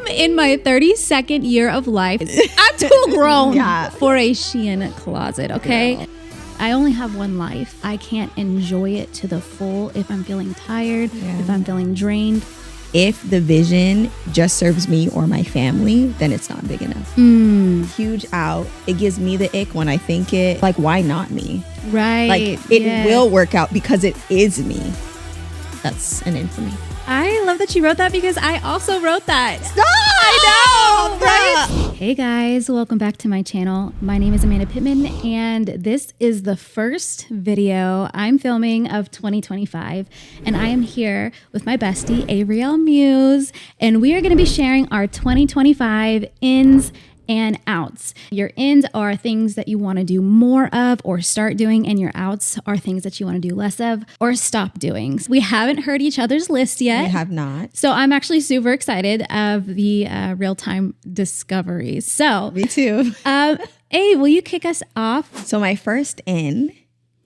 in my 32nd year of life. I'm too grown for a Shein closet, okay? Girl. I only have one life. I can't enjoy it to the full if I'm feeling tired, if I'm feeling drained. If the vision just serves me or my family, then it's not big enough. Huge out. It gives me the ick when I think it. Like, why not me? Right. Like, it will work out because it is me. That's an in for me. I love that you wrote that because I also wrote that. Stop! I know, right? Hey guys, welcome back to my channel. My name is Amanda Pittman, and this is the first video I'm filming of 2025. And I am here with my bestie, Avrielle Muse, and we are going to be sharing our 2025 ins and outs. Your ins are things that you want to do more of or start doing, and your outs are things that you want to do less of or stop doing. We haven't heard each other's list yet. We have not. So I'm actually super excited of the real-time discoveries. So me too. Hey, will you kick us off? So my first in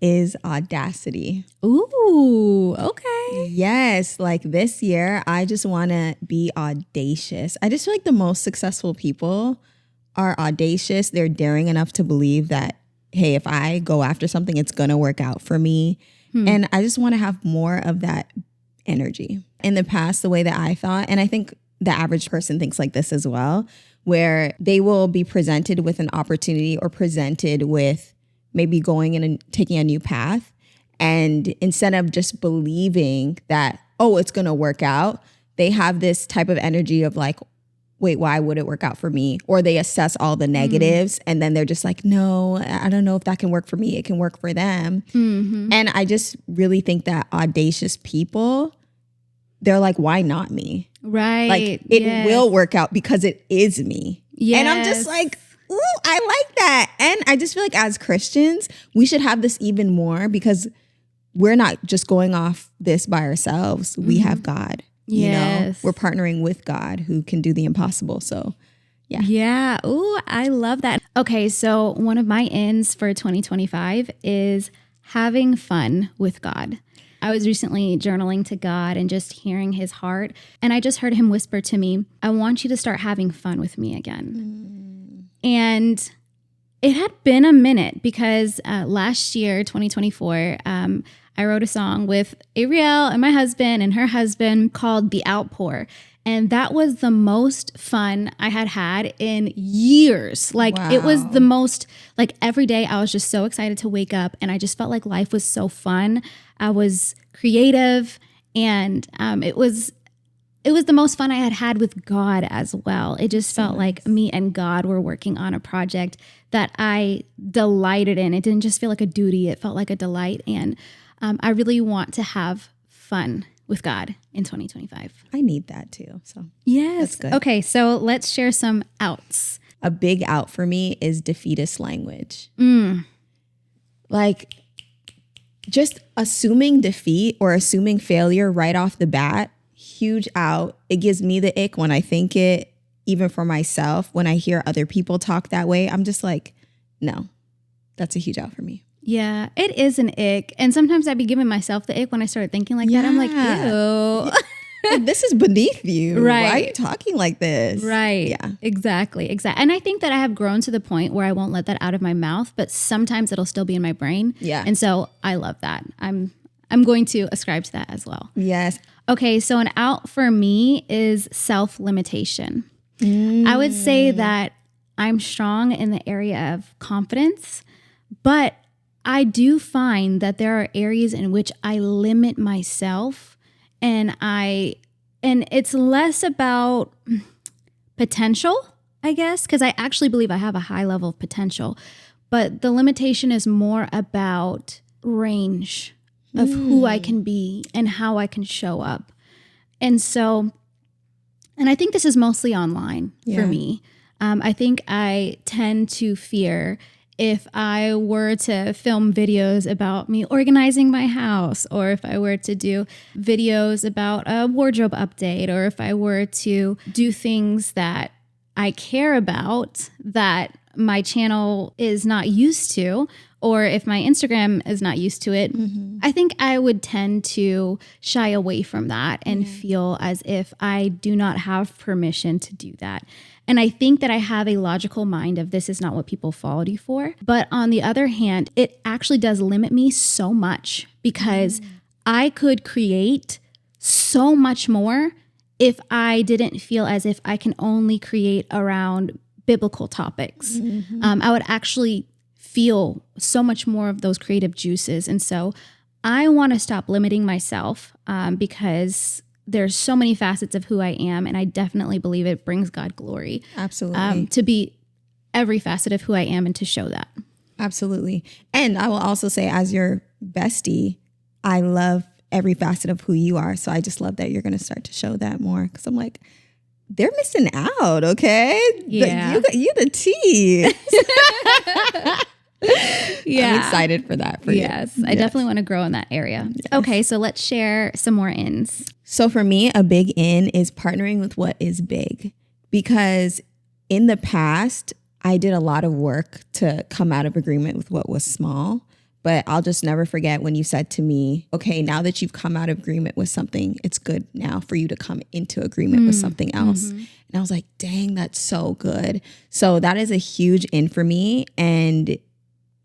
is Audacity. Ooh, okay. Yes, like this year, I just want to be audacious. I just feel like the most successful people are audacious. They're daring enough to believe that, hey, if I go after something, it's going to work out for me. And I just want to have more of that energy. In the past, the way that I thought, and I think the average person thinks like this as well, where they will be presented with an opportunity or presented with maybe going in and taking a new path. And instead of just believing that, oh, it's going to work out, they have this type of energy of like, wait, why would it work out for me? Or they assess all the negatives and then they're just like, no, I don't know if that can work for me. It can work for them. And I just really think that audacious people, they're like, why not me? Right. Like it will work out because it is me. Yes. And I'm just like, ooh, I like that. And I just feel like as Christians, we should have this even more because we're not just going off this by ourselves. We have God. You know, we're partnering with God who can do the impossible. So, yeah. Yeah. Ooh, I love that. Okay. So one of my ends for 2025 is having fun with God. I was recently journaling to God and just hearing his heart. And I just heard him whisper to me, I want you to start having fun with me again. And it had been a minute because last year, 2024, I wrote a song with Avrielle and my husband and her husband called The Outpour. And that was the most fun I had in years. Like it was the most, like every day I was just so excited to wake up and I just felt like life was so fun. I was creative and it was the most fun I had with God as well. It just felt like me and God were working on a project that I delighted in. It didn't just feel like a duty. It felt like a delight. And I really want to have fun with God in 2025. I need that too. So yes. That's good. Okay. So let's share some outs. A big out for me is defeatist language. Like just assuming defeat or assuming failure right off the bat, huge out. It gives me the ick when I think it, even for myself. When I hear other people talk that way, I'm just like, no, that's a huge out for me. Yeah, it is an ick. And sometimes I'd be giving myself the ick when I started thinking like that. I'm like, ew. This is beneath you. Right. Why are you talking like this? Right. Yeah. Exactly. And I think that I have grown to the point where I won't let that out of my mouth, but sometimes it'll still be in my brain. Yeah. And so I love that. I'm going to ascribe to that as well. Yes. Okay, so an out for me is self-limitation. I would say that I'm strong in the area of confidence, but I do find that there are areas in which I limit myself and it's less about potential, I guess, because I actually believe I have a high level of potential, but the limitation is more about range of who I can be and how I can show up. And so, and I think this is mostly online for me. I think I tend to fear if I were to film videos about me organizing my house, or if I were to do videos about a wardrobe update, or if I were to do things that I care about that my channel is not used to, or if my Instagram is not used to it, I think I would tend to shy away from that and feel as if I do not have permission to do that. And I think that I have a logical mind of this is not what people followed you for. But on the other hand, it actually does limit me so much because I could create so much more if I didn't feel as if I can only create around biblical topics. I would actually feel so much more of those creative juices. And so I want to stop limiting myself because there's so many facets of who I am. And I definitely believe it brings God glory. Absolutely. To be every facet of who I am and to show that. Absolutely. And I will also say, as your bestie, I love every facet of who you are. So I just love that you're going to start to show that more. Because I'm like, they're missing out, okay? Yeah. You the tea. Yeah. I'm excited for that for you. Yes, I definitely want to grow in that area. Yes. Okay, so let's share some more ins. So for me, a big in is partnering with what is big. Because in the past, I did a lot of work to come out of agreement with what was small. But I'll just never forget when you said to me, okay, now that you've come out of agreement with something, it's good now for you to come into agreement with something else. And I was like, dang, that's so good. So that is a huge in for me. And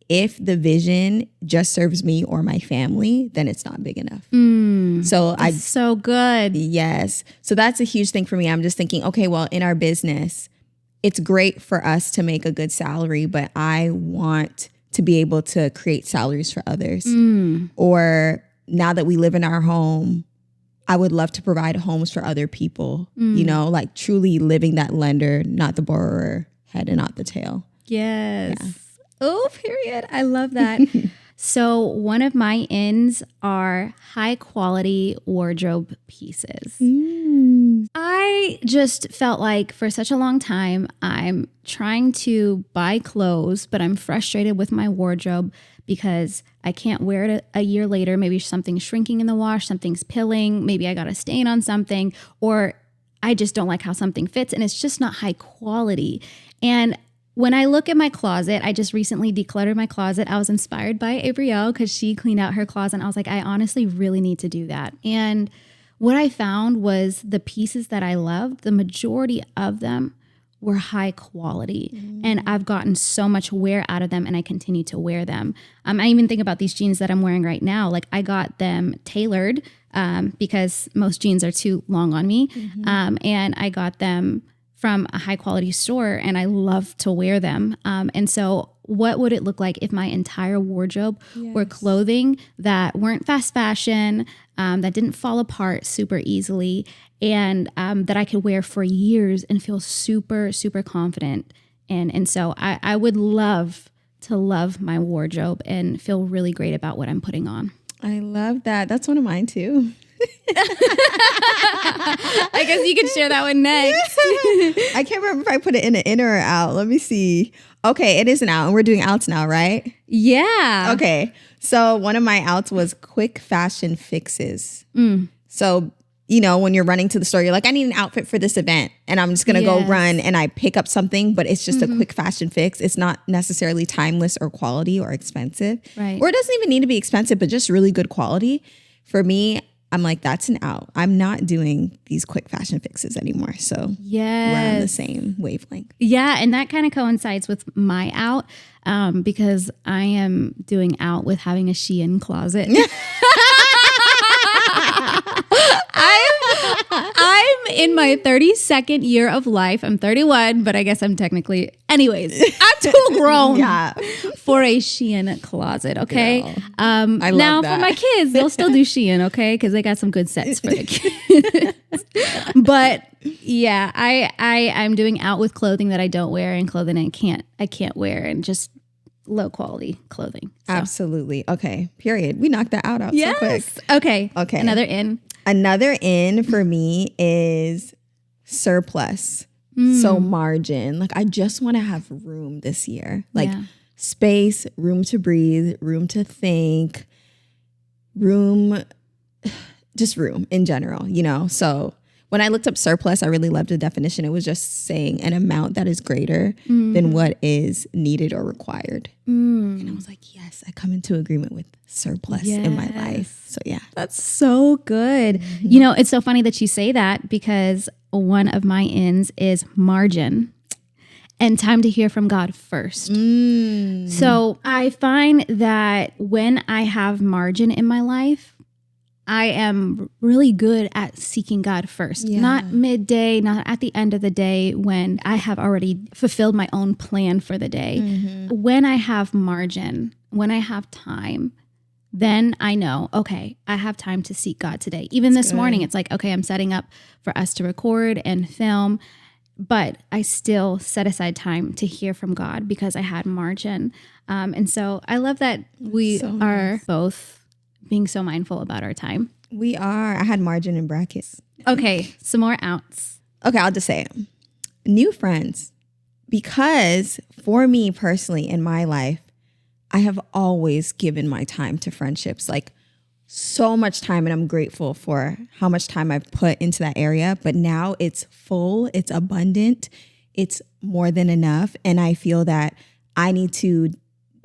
if the vision just serves me or my family, then it's not big enough. That's so good. Yes. So that's a huge thing for me. I'm just thinking, okay, well, in our business, it's great for us to make a good salary, but I want to be able to create salaries for others. Or now that we live in our home, I would love to provide homes for other people, you know, like truly living that lender, not the borrower, head and not the tail. Yes. Yeah. Oh, period. I love that. So one of my ins are high quality wardrobe pieces. I just felt like for such a long time, I'm trying to buy clothes, but I'm frustrated with my wardrobe because I can't wear it a year later. Maybe something's shrinking in the wash, something's pilling, maybe I got a stain on something, or I just don't like how something fits and it's just not high quality. And when I look at my closet, I just recently decluttered my closet. I was inspired by Avrielle because she cleaned out her closet. And I was like, I honestly really need to do that. And what I found was the pieces that I loved, the majority of them were high quality. And I've gotten so much wear out of them and I continue to wear them. I even think about these jeans that I'm wearing right now. Like I got them tailored because most jeans are too long on me. And I got them from a high quality store and I love to wear them. And so what would it look like if my entire wardrobe were clothing that weren't fast fashion, that didn't fall apart super easily, and that I could wear for years and feel super, super confident. And so I would love to love my wardrobe and feel really great about what I'm putting on. I love that. That's one of mine too. I guess you can share that one next. I can't remember if I put it in an in or out. Let me see. Okay, it is an out, and we're doing outs now, right? Yeah. Okay, so one of my outs was quick fashion fixes. So, you know, when you're running to the store, you're like, I need an outfit for this event, and I'm just going to go run, and I pick up something, but it's just a quick fashion fix. It's not necessarily timeless or quality or expensive. Right. Or it doesn't even need to be expensive, but just really good quality. For me, I'm like, that's an out. I'm not doing these quick fashion fixes anymore. So we're on the same wavelength. Yeah. And that kind of coincides with my out because I am doing out with having a Shein closet. I'm in my 32nd year of life. I'm 31, but I guess I'm technically, anyways, I'm too grown for a Shein closet. Okay. I love now that. For my kids, they'll still do Shein. Okay. Cause they got some good sets for the kids. But yeah, I'm doing out with clothing that I don't wear and clothing I can't wear and just low quality clothing. So. Absolutely. Okay. Period. We knocked that out so quick. Okay. Another in for me is surplus. So margin. Like I just want to have room this year. Like space, room to breathe, room to think, room in general, you know? So when I looked up surplus, I really loved the definition. It was just saying an amount that is greater than what is needed or required. And I was like, yes, I come into agreement with surplus in my life. So yeah. That's so good. You know, it's so funny that you say that because one of my ends is margin and time to hear from God first. So I find that when I have margin in my life, I am really good at seeking God first, not midday, not at the end of the day when I have already fulfilled my own plan for the day. When I have margin, when I have time, then I know, okay, I have time to seek God today. Even this morning, it's like, okay, I'm setting up for us to record and film, but I still set aside time to hear from God because I had margin. And so I love that we are both being so mindful about our time. We are. I had margin in brackets. Okay, some more outs. Okay, I'll just say it. New friends. Because for me personally in my life, I have always given my time to friendships, like so much time, and I'm grateful for how much time I've put into that area. But now it's full, it's abundant, it's more than enough. And I feel that I need to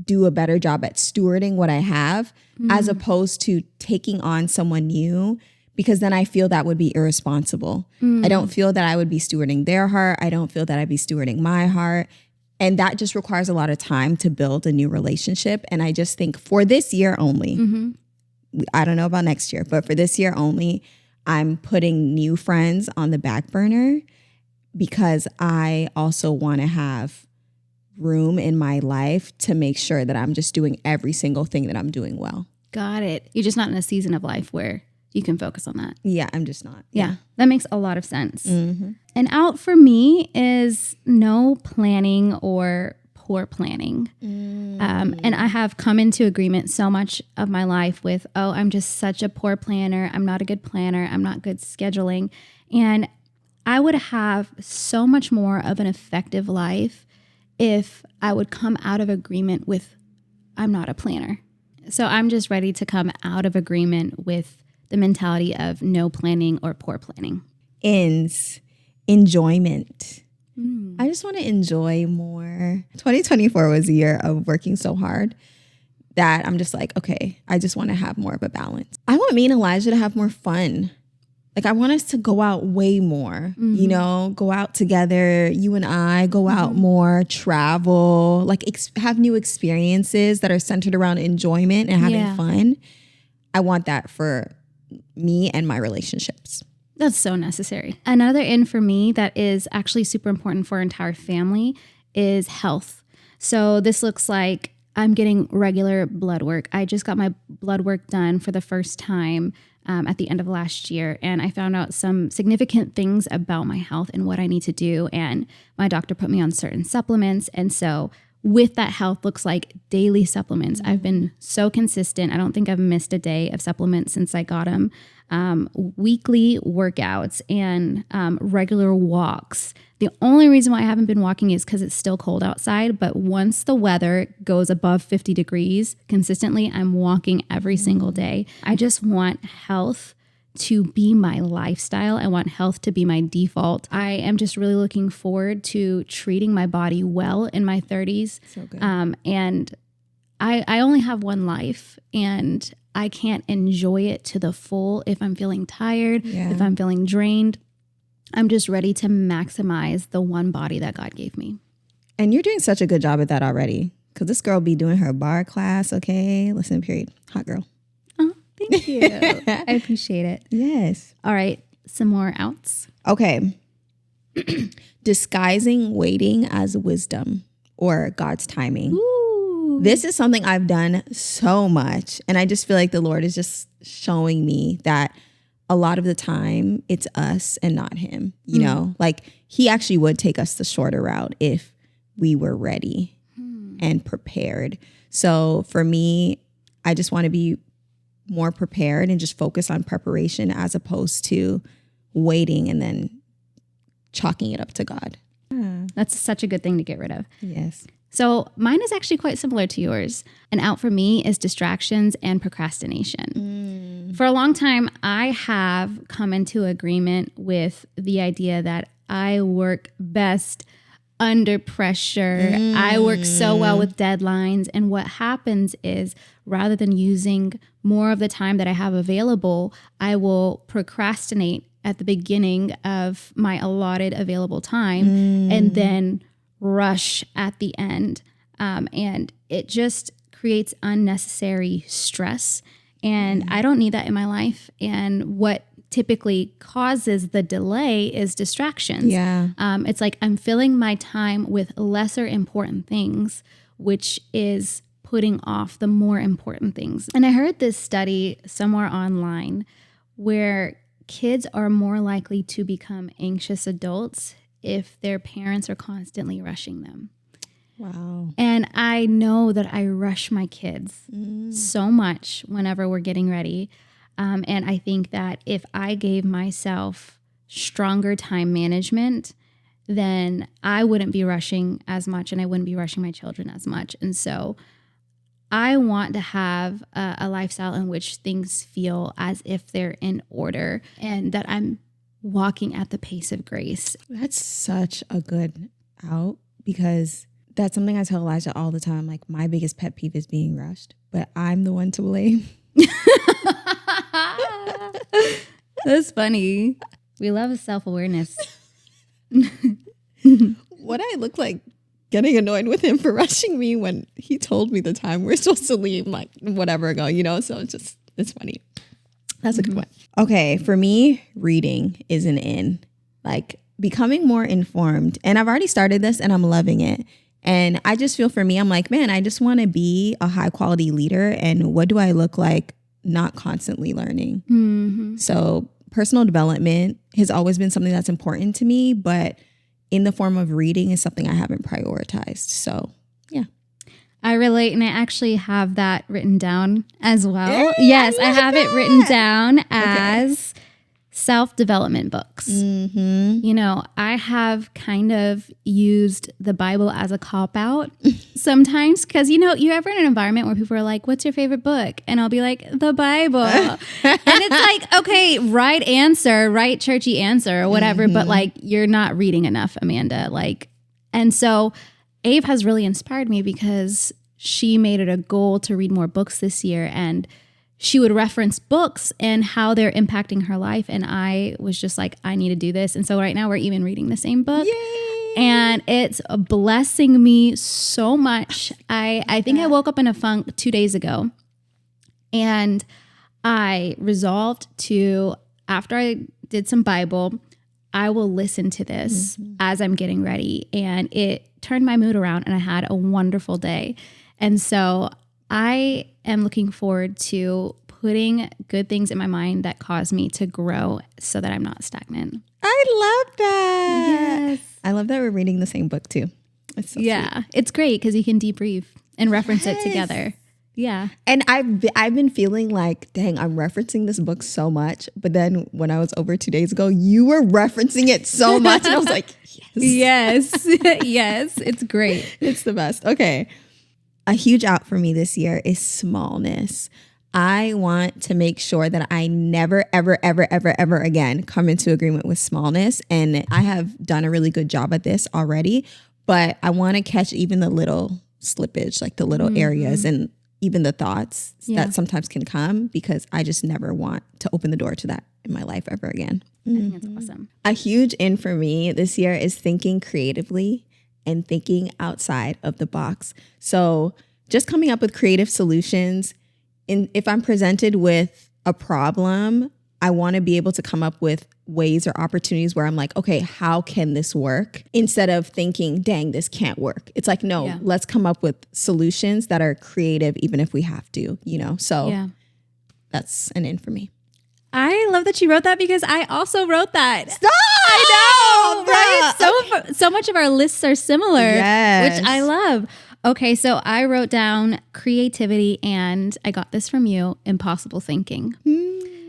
do a better job at stewarding what I have as opposed to taking on someone new, because then I feel that would be irresponsible. I don't feel that I would be stewarding their heart. I don't feel that I'd be stewarding my heart. And that just requires a lot of time to build a new relationship. And I just think for this year only, I don't know about next year, but for this year only, I'm putting new friends on the back burner because I also want to have room in my life to make sure that I'm just doing every single thing that I'm doing well. Got it. You're just not in a season of life where you can focus on that. Yeah, I'm just not. Yeah, that makes a lot of sense. And out for me is no planning or poor planning. And I have come into agreement so much of my life with, oh, I'm just such a poor planner. I'm not a good planner. I'm not good scheduling. And I would have so much more of an effective life if I would come out of agreement with, I'm not a planner. So I'm just ready to come out of agreement with the mentality of no planning or poor planning. Ends. Enjoyment. I just want to enjoy more. 2024 was a year of working so hard that I'm just like, okay, I just want to have more of a balance. I want me and Elijah to have more fun. Like, I want us to go out way more, you know, go out together. You and I go out more, travel, like have new experiences that are centered around enjoyment and having fun. I want that for me and my relationships. That's so necessary. Another in for me that is actually super important for our entire family is health. So this looks like I'm getting regular blood work. I just got my blood work done for the first time at the end of last year. And I found out some significant things about my health and what I need to do. And my doctor put me on certain supplements. And so with that health looks like daily supplements. I've been so consistent. I don't think I've missed a day of supplements since I got them. Weekly workouts and regular walks. The only reason why I haven't been walking is because it's still cold outside. But once the weather goes above 50 degrees consistently, I'm walking every single day. I just want health to be my lifestyle. I want health to be my default. I am just really looking forward to treating my body well in my 30s. So good. And I only have one life, and I can't enjoy it to the full if I'm feeling tired, if I'm feeling drained. I'm just ready to maximize the one body that God gave me. And you're doing such a good job at that already, because this girl be doing her bar class, okay? Listen, period. Hot girl. Oh, thank you. I appreciate it. Yes. All right, some more outs. Okay. Disguising waiting as wisdom or God's timing. Ooh. This is something I've done so much. And I just feel like the Lord is just showing me that a lot of the time it's us and not him. You know, like he actually would take us the shorter route if we were ready and prepared. So for me, I just want to be more prepared and just focus on preparation as opposed to waiting and then chalking it up to God. That's such a good thing to get rid of. Yes. So mine is actually quite similar to yours. An out for me is distractions and procrastination. For a long time, I have come into agreement with the idea that I work best under pressure. I work so well with deadlines. And what happens is, rather than using more of the time that I have available, I will procrastinate at the beginning of my allotted available time and then rush at the end. And it just creates unnecessary stress. And I don't need that in my life. And what typically causes the delay is distractions. Yeah. It's like I'm filling my time with lesser important things, which is putting off the more important things. And I heard this study somewhere online where kids are more likely to become anxious adults if their parents are constantly rushing them. Wow. And I know that I rush my kids so much whenever we're getting ready. And I think that if I gave myself stronger time management, then I wouldn't be rushing as much and I wouldn't be rushing my children as much. And so I want to have a lifestyle in which things feel as if they're in order and that I'm walking at the pace of grace. That's such a good out, because that's something I tell Elijah all the time. Like, my biggest pet peeve is being rushed, but I'm the one to blame. That's funny. We love self-awareness. What I look like getting annoyed with him for rushing me when he told me the time we're supposed to leave like whatever ago, so it's funny. That's a good one. Okay, for me, reading is an in, like becoming more informed. And I've already started this and I'm loving it. And I just feel, for me, I'm like, man, I just want to be a high quality leader. And what do I look like not constantly learning? Mm-hmm. So personal development has always been something that's important to me, but in the form of reading is something I haven't prioritized. So yeah. I relate, and I actually have that written down as well. Yes, I have it written down as self-development books. I have kind of used the Bible as a cop-out sometimes because, you're ever in an environment where people are like, what's your favorite book? And I'll be like, the Bible. And it's like, okay, right answer, right churchy answer or whatever, but like, you're not reading enough, Amanda. And so Ave has really inspired me because she made it a goal to read more books this year, and she would reference books and how they're impacting her life. And I was just like, I need to do this. And so right now we're even reading the same book. Yay! And it's blessing me so much. I think I woke up in a funk 2 days ago, and I resolved to, after I did some Bible, I will listen to this as I'm getting ready. And it turned my mood around and I had a wonderful day. And so I am looking forward to putting good things in my mind that cause me to grow so that I'm not stagnant. I love that. Yes. I love that we're reading the same book too. It's so sweet. It's great because you can debrief and reference it together. Yeah. And I've been feeling like, dang, I'm referencing this book so much. But then when I was over 2 days ago, you were referencing it so much. And I was like, yes. Yes. It's great. It's the best. Okay. A huge out for me this year is smallness. I want to make sure that I never, ever, ever, ever, ever again come into agreement with smallness. And I have done a really good job at this already, but I want to catch even the little slippage, like the little areas and even the thoughts that sometimes can come, because I just never want to open the door to that in my life ever again. I think that's awesome. A huge in for me this year is thinking creatively and thinking outside of the box. So just coming up with creative solutions. If I'm presented with a problem, I want to be able to come up with ways or opportunities where I'm like, okay, how can this work? Instead of thinking, dang, this can't work. It's like, no, let's come up with solutions that are creative, even if we have to, So that's an in for me. I love that you wrote that because I also wrote that. Stop! I know, right? So much of our lists are similar, which I love. Okay, so I wrote down creativity, and I got this from you, impossible thinking.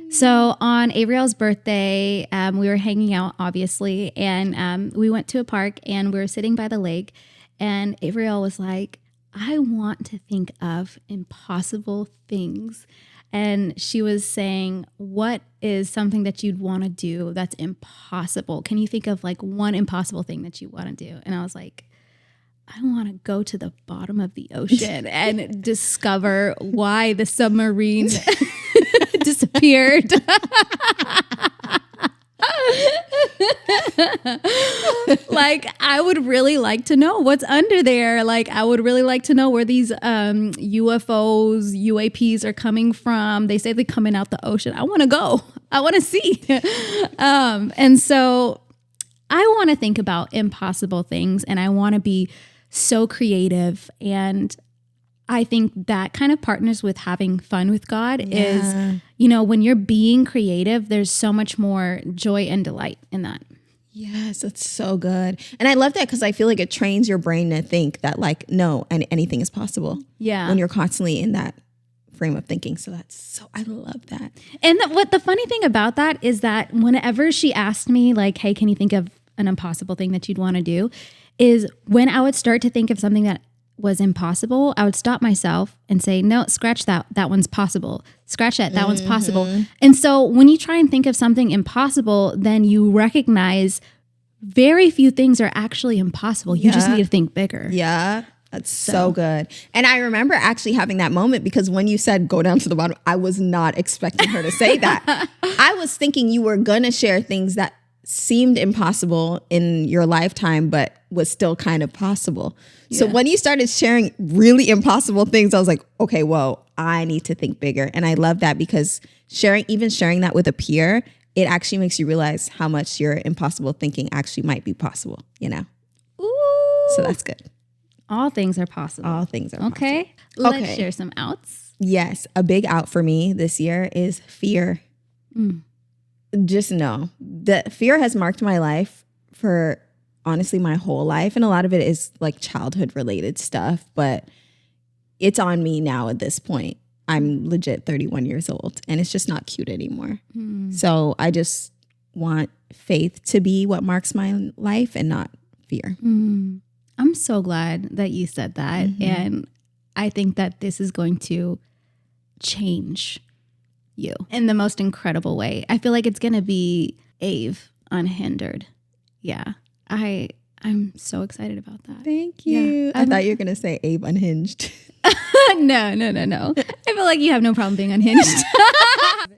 So on Avrielle's birthday, we were hanging out, obviously, and we went to a park, and we were sitting by the lake, and Avrielle was like, I want to think of impossible things. and she was saying, what is something that you'd want to do that's impossible? Can you think of like one impossible thing that you want to do? And I was like, I want to go to the bottom of the ocean and discover why the submarine disappeared. Like, I would really like to know what's under there. Like, I would really like to know where these UFOs, UAPs are coming from. They say they're coming out the ocean. I want to go. I want to see. And so I want to think about impossible things, and I want to be so creative. And I think that kind of partners with having fun with God is, you know, when you're being creative, there's so much more joy and delight in that. Yes, that's so good. And I love that because I feel like it trains your brain to think that like, no, and anything is possible. Yeah. When you're constantly in that frame of thinking. So I love that. And what the funny thing about that is that whenever she asked me like, hey, can you think of an impossible thing that you'd want to do? Is when I would start to think of something that was impossible, I would stop myself and say, no, scratch that. That one's possible. Scratch that. That one's possible. And so when you try and think of something impossible, then you recognize very few things are actually impossible. You just need to think bigger. Yeah. That's so good. And I remember actually having that moment because when you said go down to the bottom, I was not expecting her to say that. I was thinking you were going to share things that seemed impossible in your lifetime, but was still kind of possible. Yeah. So when you started sharing really impossible things, I was like, okay, whoa, I need to think bigger. And I love that because sharing that with a peer, it actually makes you realize how much your impossible thinking actually might be possible, you know? Ooh. So that's good. All things are possible. All things are possible. Okay. Let's share some outs. Yes. A big out for me this year is fear. Just know that fear has marked my life for honestly my whole life. And a lot of it is like childhood related stuff, but it's on me now at this point. I'm legit 31 years old and it's just not cute anymore. So I just want faith to be what marks my life and not fear. I'm so glad that you said that. And I think that this is going to change you in the most incredible way. I feel like it's going to be Ave unhindered. Yeah. I'm so excited about that. Thank you. Yeah. I thought you were going to say Abe unhinged. No. I feel like you have no problem being unhinged.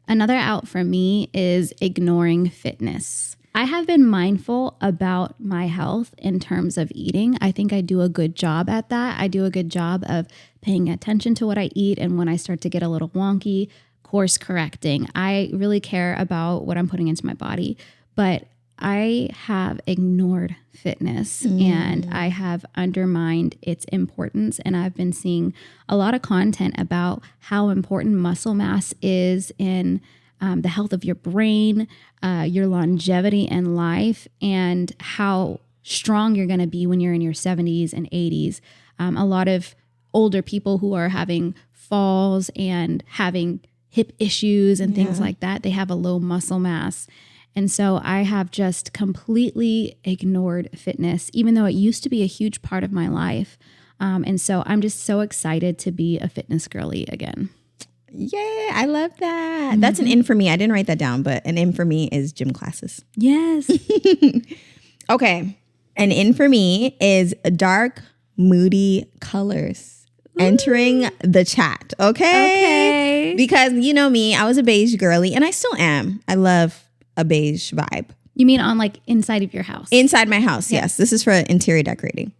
Another out for me is ignoring fitness. I have been mindful about my health in terms of eating. I think I do a good job at that. I do a good job of paying attention to what I eat. And when I start to get a little wonky, course correcting. I really care about what I'm putting into my body, but I have ignored fitness and I have undermined its importance. And I've been seeing a lot of content about how important muscle mass is in the health of your brain, your longevity in life, and how strong you're going to be when you're in your 70s and 80s. A lot of older people who are having falls and having hip issues and things like that, they have a low muscle mass. And so I have just completely ignored fitness, even though it used to be a huge part of my life. And so I'm just so excited to be a fitness girly again. Yeah, I love that. That's an in for me. I didn't write that down, but an in for me is gym classes. Yes. Okay. An in for me is dark, moody colors. Entering the chat, okay? Because you know me, I was a beige girly and I still am. I love a beige vibe. You mean on like inside of your house? Inside my house, yes. This is for interior decorating.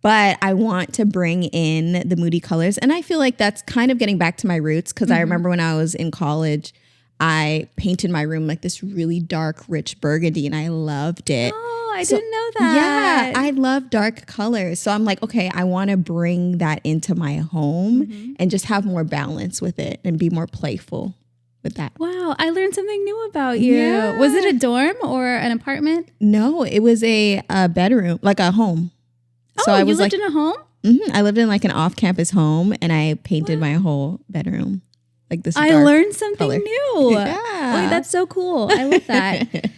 But I want to bring in the moody colors. And I feel like that's kind of getting back to my roots because I remember when I was in college, I painted my room like this really dark, rich burgundy and I loved it. I didn't know that. Yeah, I love dark colors. So I'm like, okay, I want to bring that into my home and just have more balance with it and be more playful with that. Wow, I learned something new about you. Yeah. Was it a dorm or an apartment? No, it was a bedroom, like a home. So I was lived in a home? I lived in like an off-campus home and I painted my whole bedroom. Like this I learned something color. New. Yeah. Wait, that's so cool. I love that.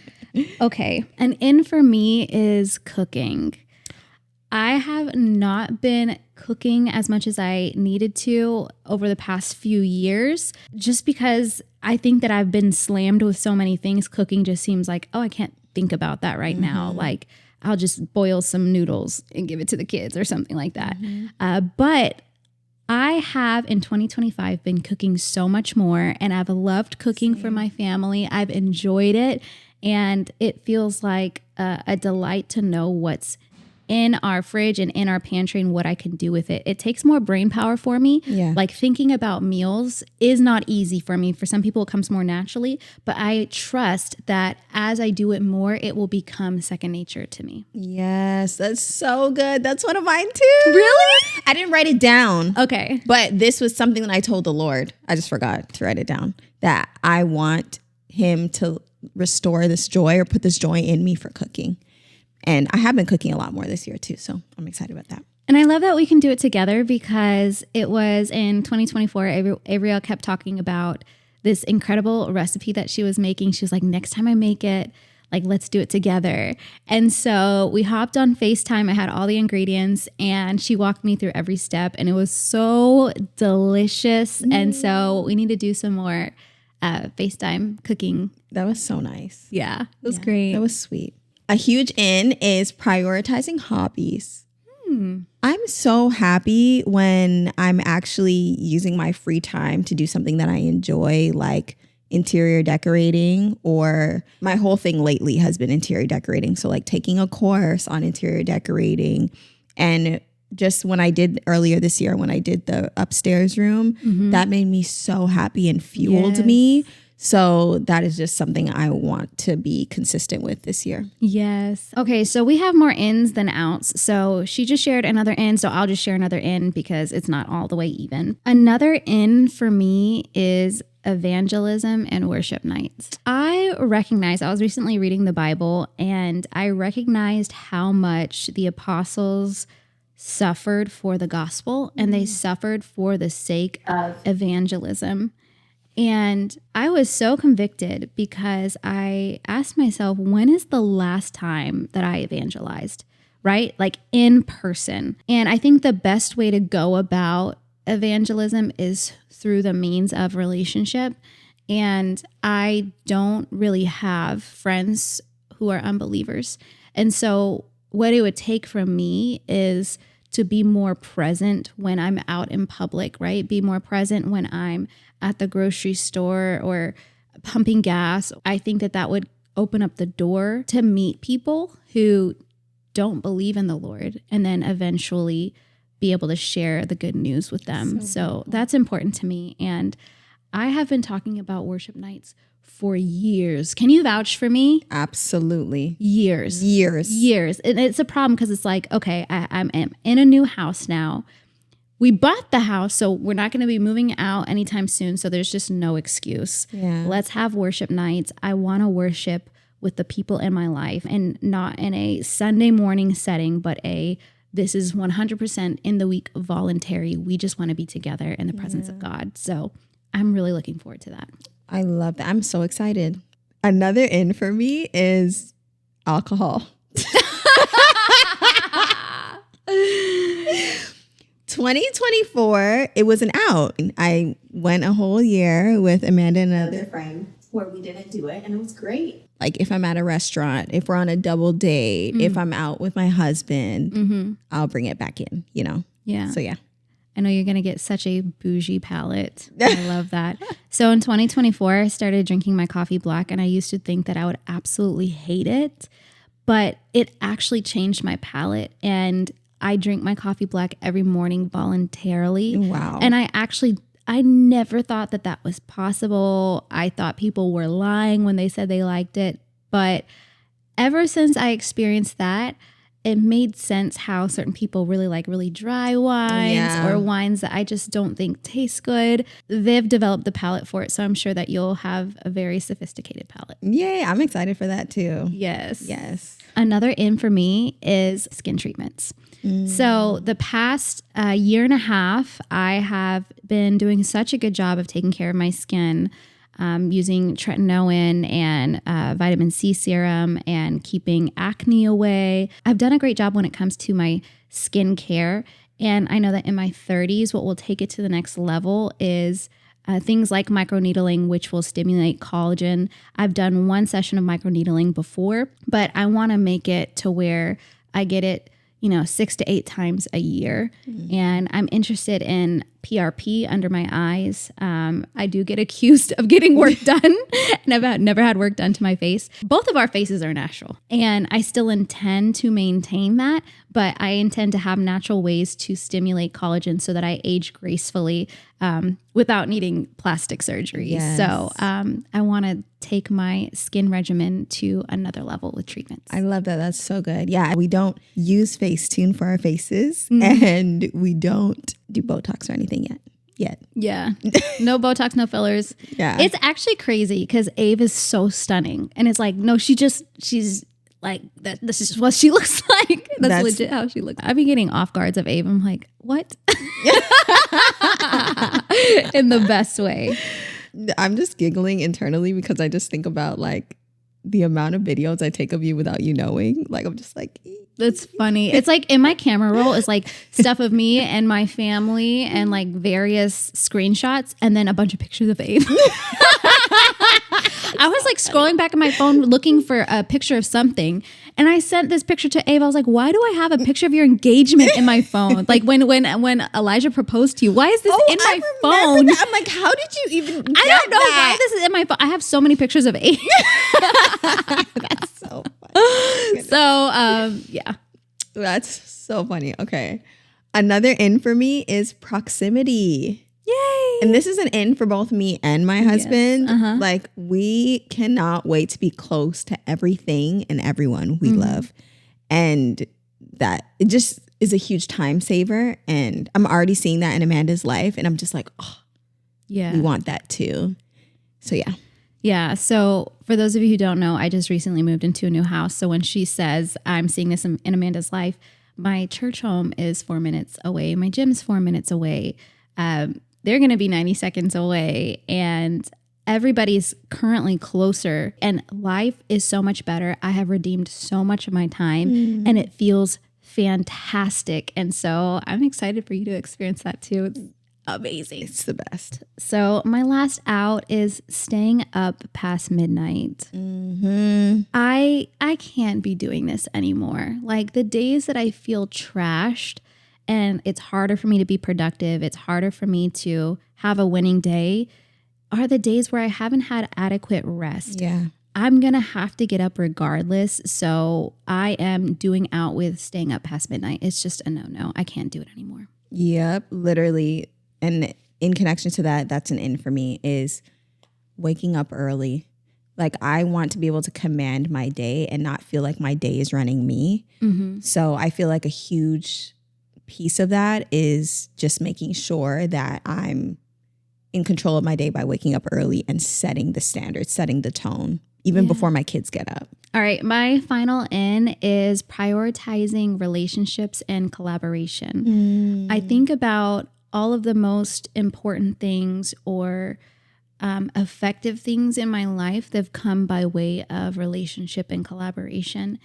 Okay. An in for me is cooking. I have not been cooking as much as I needed to over the past few years, just because I think that I've been slammed with so many things. Cooking just seems like, oh, I can't think about that right now. Like, I'll just boil some noodles and give it to the kids or something like that. But I have in 2025 been cooking so much more, and I've loved cooking for my family. I've enjoyed it, and it feels like a delight to know what's in our fridge and in our pantry and what I can do with it. It takes more brain power for me. Yeah. Like thinking about meals is not easy for me. For some people, it comes more naturally, but I trust that as I do it more, it will become second nature to me. Yes, that's so good. That's one of mine too. Really? I didn't write it down. Okay. But this was something that I told the Lord. I just forgot to write it down. That I want him to restore this joy or put this joy in me for cooking. And I have been cooking a lot more this year too, so I'm excited about that. And I love that we can do it together, because it was in 2024, Avrielle kept talking about this incredible recipe that she was making. She was like, next time I make it, like, let's do it together. And so we hopped on FaceTime. I had all the ingredients and she walked me through every step, and it was so delicious. And so we need to do some more FaceTime cooking. That was so nice. Yeah, it was great. That was sweet. A huge in is prioritizing hobbies. I'm so happy when I'm actually using my free time to do something that I enjoy, like interior decorating, or my whole thing lately has been interior decorating. So like taking a course on interior decorating. And just when I did earlier this year, when I did the upstairs room, that made me so happy and fueled me. So that is just something I want to be consistent with this year. Yes. Okay, so we have more ins than outs. So she just shared another in, so I'll just share another in because it's not all the way even. Another in for me is evangelism and worship nights. I was recently reading the Bible, and I recognized how much the apostles suffered for the gospel, and they suffered for the sake of evangelism. And I was so convicted because I asked myself, when is the last time that I evangelized, right? Like in person. And I think the best way to go about evangelism is through the means of relationship. And I don't really have friends who are unbelievers. And so what it would take from me is to be more present when I'm out in public, right? Be more present when I'm at the grocery store or pumping gas. I think that would open up the door to meet people who don't believe in the Lord, and then eventually be able to share the good news with them. So that's important to me. And I have been talking about worship nights for years. Can you vouch for me? Absolutely. Years. And it's a problem because it's like, okay, I'm in a new house now. We bought the house, so we're not going to be moving out anytime soon. So there's just no excuse. Yeah. Let's have worship nights. I want to worship with the people in my life, and not in a Sunday morning setting, but this is 100% in the week voluntary. We just want to be together in the presence of God. So I'm really looking forward to that. I love that. I'm so excited. Another in for me is alcohol. 2024, it was an out. I went a whole year with Amanda and another friend where we didn't do it, and it was great. Like if I'm at a restaurant, if we're on a double date, if I'm out with my husband, I'll bring it back in, you know? Yeah. So yeah. I know you're going to get such a bougie palate. I love that. So in 2024, I started drinking my coffee black, and I used to think that I would absolutely hate it, but it actually changed my palate, and I drink my coffee black every morning voluntarily. Wow. And I never thought that was possible. I thought people were lying when they said they liked it. But ever since I experienced that, it made sense how certain people really like really dry wines or wines that I just don't think taste good. They've developed the palate for it. So I'm sure that you'll have a very sophisticated palate. Yay, I'm excited for that too. Yes. Another in for me is skin treatments. So the past year and a half, I have been doing such a good job of taking care of my skin, using tretinoin and vitamin C serum and keeping acne away. I've done a great job when it comes to my skin care. And I know that in my 30s, what will take it to the next level is things like microneedling, which will stimulate collagen. I've done one session of microneedling before, but I want to make it to where I get it 6 to 8 times a year. And I'm interested in PRP under my eyes. I do get accused of getting work done, and I've never had work done to my face. Both of our faces are natural, and I still intend to maintain that, but I intend to have natural ways to stimulate collagen so that I age gracefully without needing plastic surgery. Yes. So I want to take my skin regimen to another level with treatments. I love that. That's so good. Yeah, we don't use Facetune for our faces, and we don't do Botox or anything yet. Yeah. No Botox, no fillers. Yeah. It's actually crazy because Ave is so stunning. And it's like, no, she's like, this is what she looks like. That's legit how she looks. I've been getting off guards of Ave. I'm like, what? In the best way. I'm just giggling internally because I just think about like the amount of videos I take of you without you knowing. Like, I'm just like, That's funny. It's like in my camera roll is like stuff of me and my family and like various screenshots and then a bunch of pictures of Abe. I was like scrolling back on my phone looking for a picture of something, and I sent this picture to Abe. I was like, "Why do I have a picture of your engagement in my phone? Like when Elijah proposed to you, why is this in my phone?" That. I'm like, how did you even? I don't know why this is in my phone. I have so many pictures of Abe. That's so funny. So yeah, that's so funny. Okay, another in for me is proximity. yay! And this is an in for both me and my husband. Yes. Like, we cannot wait to be close to everything and everyone we love. And that it just is a huge time saver. And I'm already seeing that in Amanda's life. And I'm just like, oh, Yeah. we want that too. So yeah. Yeah. So for those of you who don't know, I just recently moved into a new house. So when she says I'm seeing this in Amanda's life, my church home is 4 minutes away. My gym's 4 minutes away. They're going to be 90 seconds away, and everybody's currently closer, and life is so much better. I have redeemed so much of my time and it feels fantastic. And so I'm excited for you to experience that too. It's amazing. It's the best. So my last out is staying up past midnight. Mm-hmm. I can't be doing this anymore. Like the days that I feel trashed and it's harder for me to be productive, it's harder for me to have a winning day, are the days where I haven't had adequate rest. Yeah. I'm going to have to get up regardless. So I am doing out with staying up past midnight. It's just a no-no. I can't do it anymore. Yep. Literally. And in connection to that, that's an in for me, is waking up early. Like, I want to be able to command my day and not feel like my day is running me. Mm-hmm. So I feel like a huge piece of that is just making sure that I'm in control of my day by waking up early and setting the standard, setting the tone, even before my kids get up. All right. My final in is prioritizing relationships and collaboration. I think about all of the most important things or effective things in my life that have come by way of relationship and collaboration.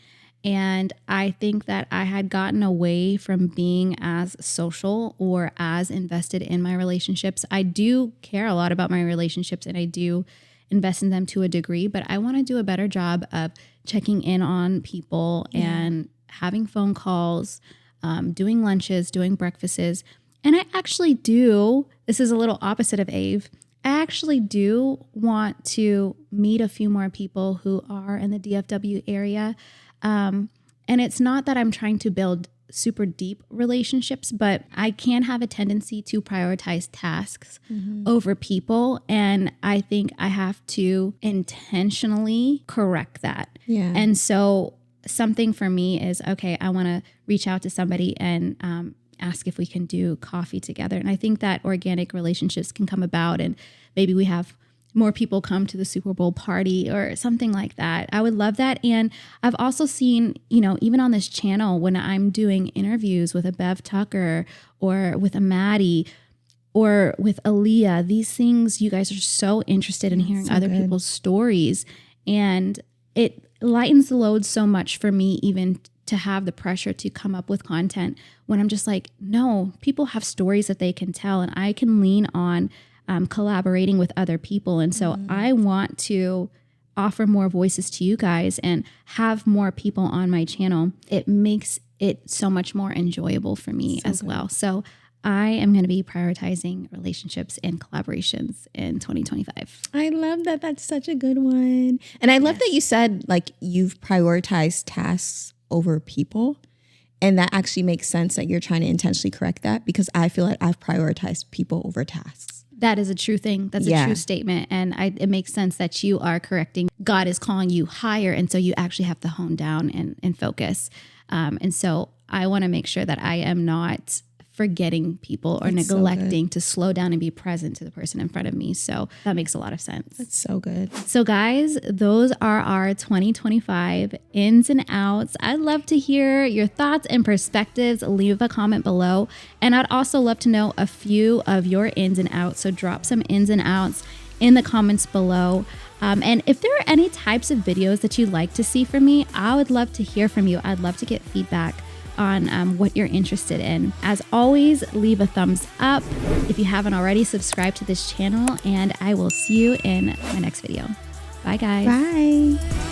And I think that I had gotten away from being as social or as invested in my relationships. I do care a lot about my relationships and I do invest in them to a degree, but I want to do a better job of checking in on people and having phone calls, doing lunches, doing breakfasts. And I actually do, this is a little opposite of Ave, I actually do want to meet a few more people who are in the DFW area. And it's not that I'm trying to build super deep relationships, but I can have a tendency to prioritize tasks over people. And I think I have to intentionally correct that. Yeah. And so something for me is, okay, I want to reach out to somebody and ask if we can do coffee together. And I think that organic relationships can come about, and maybe we have more people come to the Super Bowl party or something like that. I would love that. And I've also seen, even on this channel, when I'm doing interviews with a Bev Tucker or with a Maddie or with Aaliyah, these things, you guys are so interested in hearing other people's stories. And it lightens the load so much for me even to have the pressure to come up with content when I'm just like, no, people have stories that they can tell, and I can lean on collaborating with other people. And so I want to offer more voices to you guys and have more people on my channel. It makes it so much more enjoyable for me as well. So I am going to be prioritizing relationships and collaborations in 2025. I love that. That's such a good one. And I love that you said like you've prioritized tasks over people. And that actually makes sense that you're trying to intentionally correct that, because I feel like I've prioritized people over tasks. That is a true thing. That's a true statement. And it makes sense that you are correcting. God is calling you higher. And so you actually have to hone down and focus. And so I want to make sure that I am not forgetting people or neglecting to slow down and be present to the person in front of me. So that makes a lot of sense. That's so good. So guys, those are our 2025 ins and outs. I'd love to hear your thoughts and perspectives. Leave a comment below. And I'd also love to know a few of your ins and outs. So drop some ins and outs in the comments below. And if there are any types of videos that you'd like to see from me, I would love to hear from you. I'd love to get feedback on what you're interested in. As always, leave a thumbs up if you haven't already. Subscribe to this channel, and I will see you in my next video. Bye, guys. Bye.